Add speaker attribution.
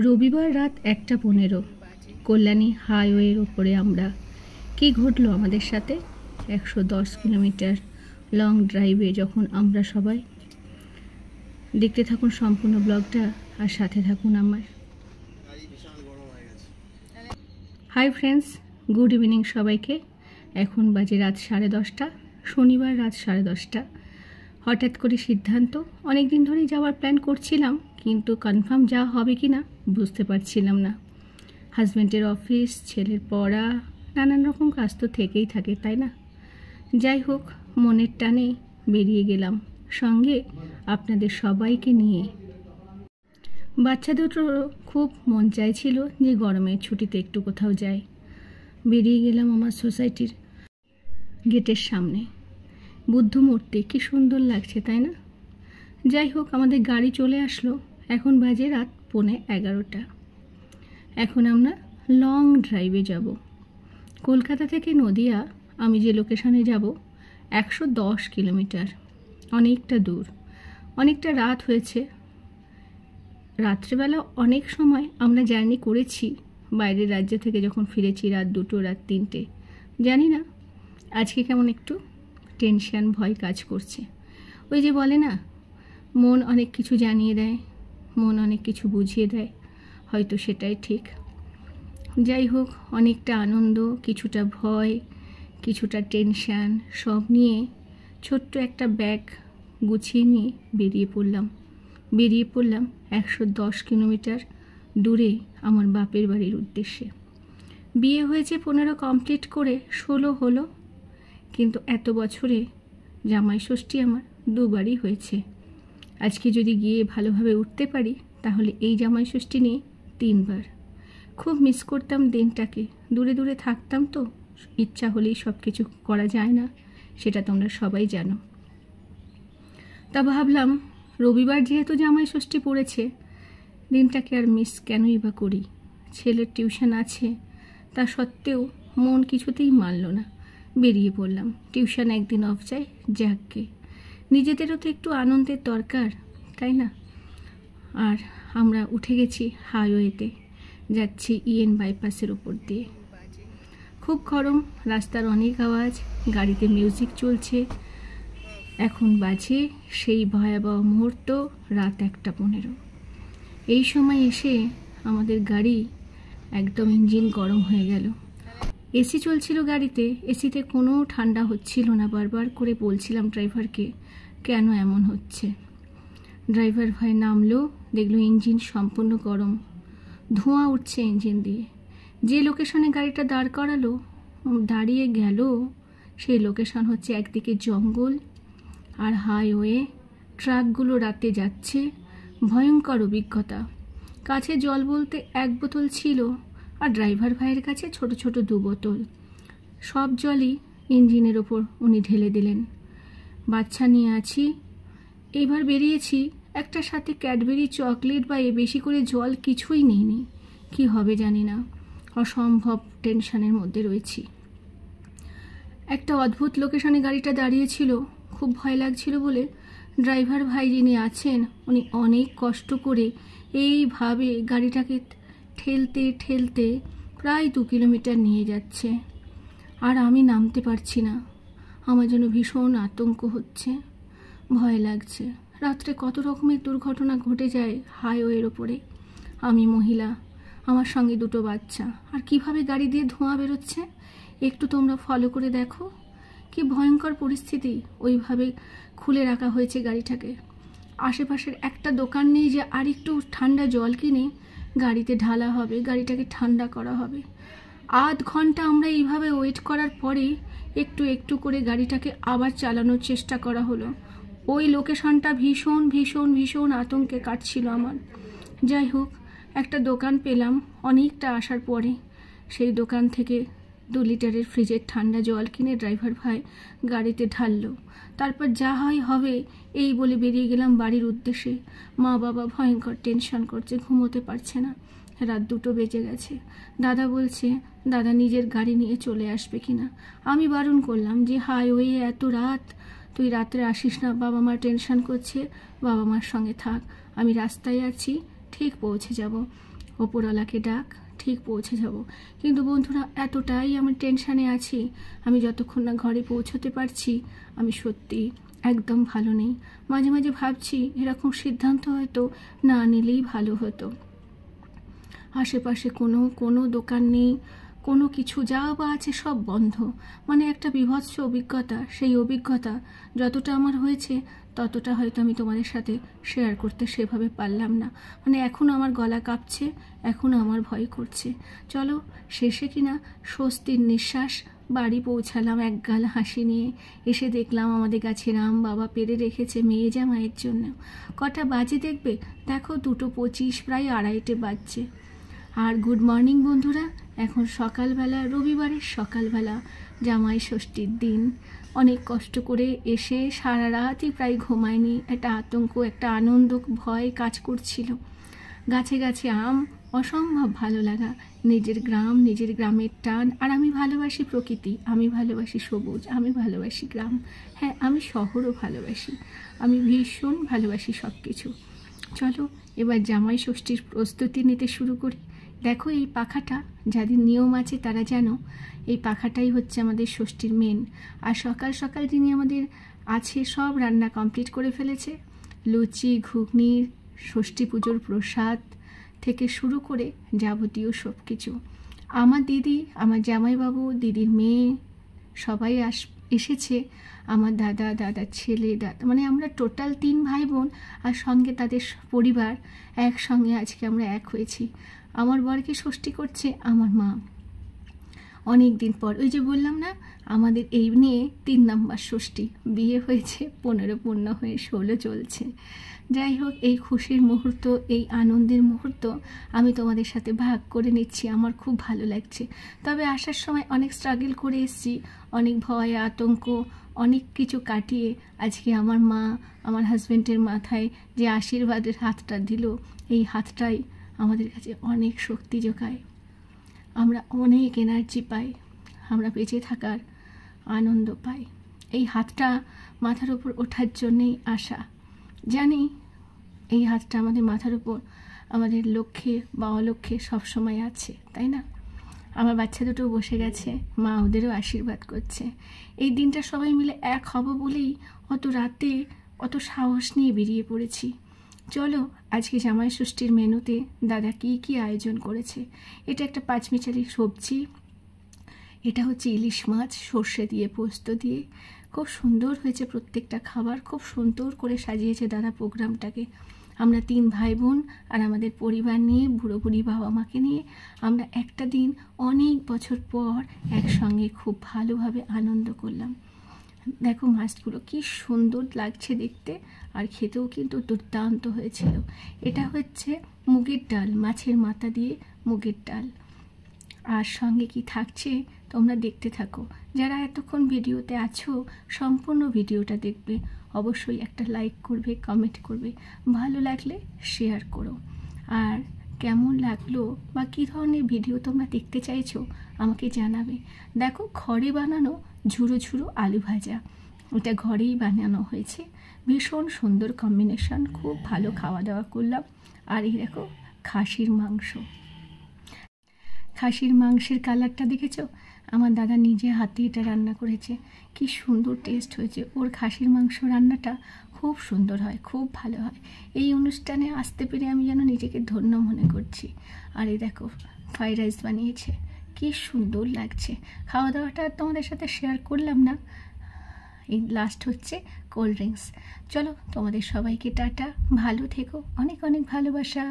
Speaker 1: রবিবার রাত 1:15 কল্যাণী হাইওয়ের ওপরে আমরা কি ঘটলো আমাদের সাথে 110 কিলোমিটার লং ড্রাইভে যখন আমরা সবাই দেখতে থাকুন সম্পূর্ণ ব্লগটা আর সাথে থাকুন আমার। হাই ফ্রেন্ডস, গুড ইভিনিং সবাইকে। এখন বাজে রাত 10:30, শনিবার রাত 10:30। হঠাৎ করে সিদ্ধান্ত, অনেক দিন ধরেই যাওয়ার প্ল্যান করছিলাম, কিন্তু কনফার্ম যা হবে কি না বুঝতে পারছিলাম না। হাজব্যান্ডের অফিস, ছেলের পড়া, নানান রকম কাজ তো থেকেই থাকে, তাই না? যাই হোক, মনের টানে বেরিয়ে গেলাম, সঙ্গে আপনাদের সবাইকে নিয়ে। বাচ্চা দুটোরও খুব মন চাইছিল যে গরমের ছুটিতে একটু কোথাও যাই। বেরিয়ে গেলাম আমার সোসাইটির গেটের সামনে। বুদ্ধ মূর্তি কি সুন্দর লাগছে, তাই না? যাই হোক, আমাদের গাড়ি চলে আসলো। এখন বাজে রাত 11:15। এখন আমরা লং ড্রাইভে যাব। কলকাতা থেকে নদিয়া আমি যে লোকেশনে যাব 110 কিলোমিটার, অনেকটা দূর, অনেকটা রাত হয়েছে। রাত্রেবেলা অনেক সময় আমরা জার্নি করেছি বাইরের রাজ্য থেকে, যখন ফিরেছি রাত 2, রাত 3। জানি না আজকে কেমন একটু টেনশন, ভয় কাজ করছে। ওই যে বলে না, মন অনেক কিছু জানিয়ে দেয়, মন অনেক কিছু বুঝিয়ে দেয়, হয়তো সেটাই ঠিক। যাই হোক, অনেকটা আনন্দ, কিছুটা ভয়, কিছুটা টেনশন, সব নিয়ে ছোট্ট একটা ব্যাগ গুছিয়ে নিয়ে বেরিয়ে পড়লাম 110 কিলোমিটার দূরে আমার বাপের বাড়ির উদ্দেশ্যে। বিয়ে হয়েছে 15 কমপ্লিট করে 16 হলো, কিন্তু এত বছরে জামাই ষষ্ঠী আমার 2বারই হয়েছে। আজকে যদি গিয়ে ভালোভাবে উঠতে পারি তাহলে এই জামাই ষষ্ঠী নিয়ে 3বার। খুব মিস করতাম দিনটাকে। দূরে দূরে থাকতাম তো, ইচ্ছা হলেই সব কিছু করা যায় না, সেটা তোমরা সবাই জানো। তা ভাবলাম রবিবার যেহেতু জামাই ষষ্ঠী পড়েছে, দিনটাকে আর মিস কেনই বা করি। ছেলের টিউশন আছে, তা সত্ত্বেও মন কিছুতেই মানল না। বেরিয়ে পড়লাম। টিউশন একদিন অফ যায়, যাককে, নিজেদেরও তো একটু আনন্দের দরকার, তাই না? আর আমরা উঠে গেছি হাইওয়েতে, যাচ্ছি ইএন বাইপাসের ওপর দিয়ে। খুব গরম, রাস্তার অনেক আওয়াজ, গাড়িতে মিউজিক চলছে। এখন বাজে সেই ভয়াবহ মুহূর্ত রাত 1:15। এই সময় এসে আমাদের গাড়ি একদম ইঞ্জিন গরম হয়ে গেল। এসি চলছিল গাড়িতে, এসিতে কোনো ঠান্ডা হচ্ছিল না। বারবার করে বলছিলাম ড্রাইভারকে কেন এমন হচ্ছে। ড্রাইভার ভাই নামলো, দেখলো ইঞ্জিন সম্পূর্ণ গরম, ধোঁয়া উঠছে ইঞ্জিন দিয়ে। যে লোকেশনে গাড়িটা দাঁড়িয়ে গেল, সেই লোকেশন হচ্ছে একদিকে জঙ্গল আর হাইওয়ে, ট্রাকগুলো রাতে যাচ্ছে, ভয়ঙ্কর অভিজ্ঞতা। কাছে জল বলতে 1 বোতল ছিল, আর ড্রাইভার ভাইয়ের কাছে ছোট ছোট 2 বোতল। সব জলই ইঞ্জিনের ওপর উনি ঢেলে দিলেন। বাচ্চা নিয়ে আছি, এইবার বেরিয়েছি, একটা সাথে ক্যাডবেরি চকলেট বা বেশি করে জল কিছুই নিইনি। কি হবে জানি না, অসম্ভব টেনশনের মধ্যে রয়েছি। একটা অদ্ভুত লোকেশনে গাড়িটা দাঁড়িয়েছিল, খুব ভয় লাগছিল বলে ড্রাইভার ভাই যিনি আছেন উনি অনেক কষ্ট করে এইভাবে গাড়িটাকে ঠেলতে ঠেলতে প্রায় 2 কিলোমিটার নিয়ে যাচ্ছে। আর আমি নামতে পারছি না, আমার জন্য ভীষণ আতঙ্ক হচ্ছে, ভয় লাগছে। রাত্রে কত রকমের দুর্ঘটনা ঘটে যায় হাইওয়ের ওপরে। আমি মহিলা, আমার সঙ্গে 2টো বাচ্চা, আর কিভাবে গাড়ি দিয়ে ধোঁয়া বেরোচ্ছে একটু তোমরা ফলো করে দেখো। কি ভয়ঙ্কর পরিস্থিতি। ওইভাবে খুলে রাখা হয়েছে গাড়িটাকে। আশেপাশের একটা দোকান নেই যে আর একটু ঠান্ডা জল কিনে গাড়িতে ঢালা হবে, গাড়িটাকে ঠান্ডা করা হবে। আধ ঘন্টা আমরা এইভাবে ওয়েট করার পরে একটু একটু করে গাড়িটাকে আবার চালানোর চেষ্টা করা হলো। ওই লোকেশনটা ভীষণ ভীষণ ভীষণ আতঙ্কে কাটছিল আমার। যাই হোক, একটা দোকান পেলাম অনেকটা আসার পরে। সেই দোকান থেকে 2 লিটারের ফ্রিজের ঠান্ডা জল কিনে ড্রাইভার ভাই গাড়িতে ঢাললো। তারপর যা হয় হবে এই বলে বেরিয়ে গেলাম বাড়ির উদ্দেশ্যে। মা বাবা ভয়ঙ্কর টেনশন করছে, ঘুমোতে পারছে না। রাত 2 বেজে গেছে। দাদা বলছে দাদা নিজের গাড়ি নিয়ে চলে আসবে কিনা। আমি বারণ করলাম যে হাইওয়ে এত রাত, তুই রাত্রে আসিস না, বাবা মা টেনশন করছে, বাবা মার সঙ্গে থাক, আমি রাস্তায় আছি, ঠিক পৌঁছে যাব। ওপরওয়ালাকে ডাক, ঠিক পৌঁছে যাব। কিন্তু বন্ধুরা, এতটাই আমি টেনশানে আছি, আমি যতক্ষণ না ঘরে পৌঁছতে পারছি আমি সত্যি একদম ভালো নেই। মাঝে মাঝে ভাবছি এরকম সিদ্ধান্ত হয়তো না নিলেই ভালো হতো। আশেপাশে কোনো দোকান নেই, কোনো কিছু যা বা আছে সব বন্ধ। মানে একটা বিভৎস অভিজ্ঞতা। সেই অভিজ্ঞতা যতটা আমার হয়েছে ততটা হয়তো আমি তোমাদের সাথে শেয়ার করতে সেভাবে পারলাম না। মানে এখনও আমার গলা কাঁপছে, এখনও আমার ভয় করছে। চলো, শেষে কিনা স্বস্তির নিঃশ্বাস, বাড়ি পৌঁছালাম একগাল হাসি নিয়ে। এসে দেখলাম আমাদের গাছে রাম বাবা পেরে রেখেছে মেয়ে জামাইয়ের জন্য। কটা বাজে দেখবে, দেখো 2:25, প্রায় 2:30 বাজছে। আর গুড মর্নিং বন্ধুরা, এখন সকালবেলা, রবিবারের সকালবেলা, জামাই ষষ্ঠীর দিন। অনেক কষ্ট করে এসে সারা রাতই প্রায় ঘুমায়নি। একটা আতঙ্ক, একটা আনন্দ, ভয় কাজ করছিল। গাছে গাছে আম, অসম্ভব ভালো লাগা, নিজের গ্রাম, নিজের গ্রামের টান। আর আমি ভালোবাসি প্রকৃতি, আমি ভালোবাসি সবুজ, আমি ভালোবাসি গ্রাম। হ্যাঁ, আমি শহরও ভালোবাসি, আমি ভীষণ ভালোবাসি সব কিছু। চলো এবার জামাই ষষ্ঠীর প্রস্তুতি নিতে শুরু করি। দেখো এই পাখাটা, যাদের নিয়ম আছে তারা জানো, এই পাখাটাই হচ্ছে আমাদের ষষ্ঠীর মেন। আর সকাল সকাল যিনি আমাদের আছে সব রান্না কমপ্লিট করে ফেলেছে। লুচি, ঘুগনি, ষষ্ঠী পুজোর প্রসাদ থেকে শুরু করে যাবতীয় সব কিছু। আমার দিদি, আমার জামাইবাবু, দিদির মেয়ে সবাই এসেছে। আমার দাদা, দাদার ছেলে, দাদা, মানে আমরা টোটাল 3 ভাই বোন, আর সঙ্গে তাদের পরিবার একসঙ্গে আজকে আমরা এক হয়েছি। আমার বরকে ষষ্ঠী করছে আমার মা, অনেক দিন পর। ওই যে বললাম না, আমাদের এই নিয়ে 3 নম্বর ষষ্ঠী। বিয়ে হয়েছে 15 পূর্ণ হয়ে 16 চলছে। যাই হোক, এই খুশির মুহূর্ত, এই আনন্দের মুহূর্ত আমি তোমাদের সাথে ভাগ করে নিচ্ছি। আমার খুব ভালো লাগছে। তবে আসার সময় অনেক স্ট্রাগল করে এসেছি, অনেক ভয়, আতঙ্ক, অনেক কিছু কাটিয়ে আজকে আমার মা আমার হাজব্যান্ডের মাথায় যে আশীর্বাদের হাতটা দিল, এই হাতটাই আমাদের কাছে অনেক শক্তি যোগায়। আমরা অনেক এনার্জি পাই, আমরা বেঁচে থাকার আনন্দ পাই। এই হাতটা মাথার উপর ওঠার জন্যেই আসা। জানি এই হাতটা আমাদের মাথার উপর আমাদের লক্ষ্যে বা অলক্ষ্যে সবসময় আছে, তাই না? আমার বাচ্চা দুটো বসে গেছে, মা ওদেরও আশীর্বাদ করছে। এই দিনটা সবাই মিলে এক হব বলেই অত রাতে অত সাহস নিয়ে বেরিয়ে পড়েছি। চলো, আজকে জামাই ষষ্ঠীর মেনুতে দাদা কি আয়োজন করেছে। এটা একটা 5 মিশালি সবজি, এটা হচ্ছে ইলিশ মাছ সর্ষে দিয়ে, পোস্ত দিয়ে। খুব সুন্দর হয়েছে প্রত্যেকটা খাবার, খুব সুন্দর করে সাজিয়েছে দাদা প্রোগ্রামটাকে। আমরা 3 ভাই বোন আর আমাদের পরিবার নিয়ে, বুড়ো বুড়ি বাবা মাকে নিয়ে আমরা একটা দিন অনেক বছর পর একসঙ্গে খুব ভালোভাবে আনন্দ করলাম। দেখো মাছগুলো কি সুন্দর লাগছে দেখতে, আর খেতেও কিন্তু দুর্দান্ত হয়েছিল। এটা হচ্ছে মুগের ডাল, মাছের মাথা দিয়ে মুগের ডাল। আর সঙ্গে কি থাকছে তোমরা দেখতে থাকো। যারা এতক্ষণ ভিডিওতে আছো সম্পূর্ণ ভিডিওটা দেখবে, অবশ্যই একটা লাইক করবে, কমেন্ট করবে, ভালো লাগলে শেয়ার করো। আর কেমন লাগলো বা কী ধরনের ভিডিও তোমরা দেখতে চাইছো আমাকে জানাবে। দেখো ঘরে বানানো ঝুরো ঝুরো আলু ভাজা, ওটা ঘরেই বানানো হয়েছে। ভীষণ সুন্দর কম্বিনেশন, খুব ভালো খাওয়া দাওয়া করলাম। আর এই দেখো খাসির মাংস, খাসির মাংসের কালারটা দেখেছো? আমার দাদা নিজে হাতে এটা রান্না করেছে, কি সুন্দর টেস্ট হয়েছে। ওর খাসির মাংস রান্নাটা খুব সুন্দর হয়, খুব ভালো হয়। এই অনুষ্ঠানে আসতে পেরে আমি যেন নিজেকে ধন্য মনে করছি। আর এই দেখো ফ্রাইড রাইস বানিয়েছে, কি সুন্দর লাগছে। খাওয়া দাওয়াটা তোমাদের সাথে শেয়ার করলাম না। এই লাস্ট হচ্ছে কোল্ড ড্রিঙ্কস। চলো তোমাদের সবাইকে টাটা, ভালো থেকো, অনেক অনেক ভালোবাসা।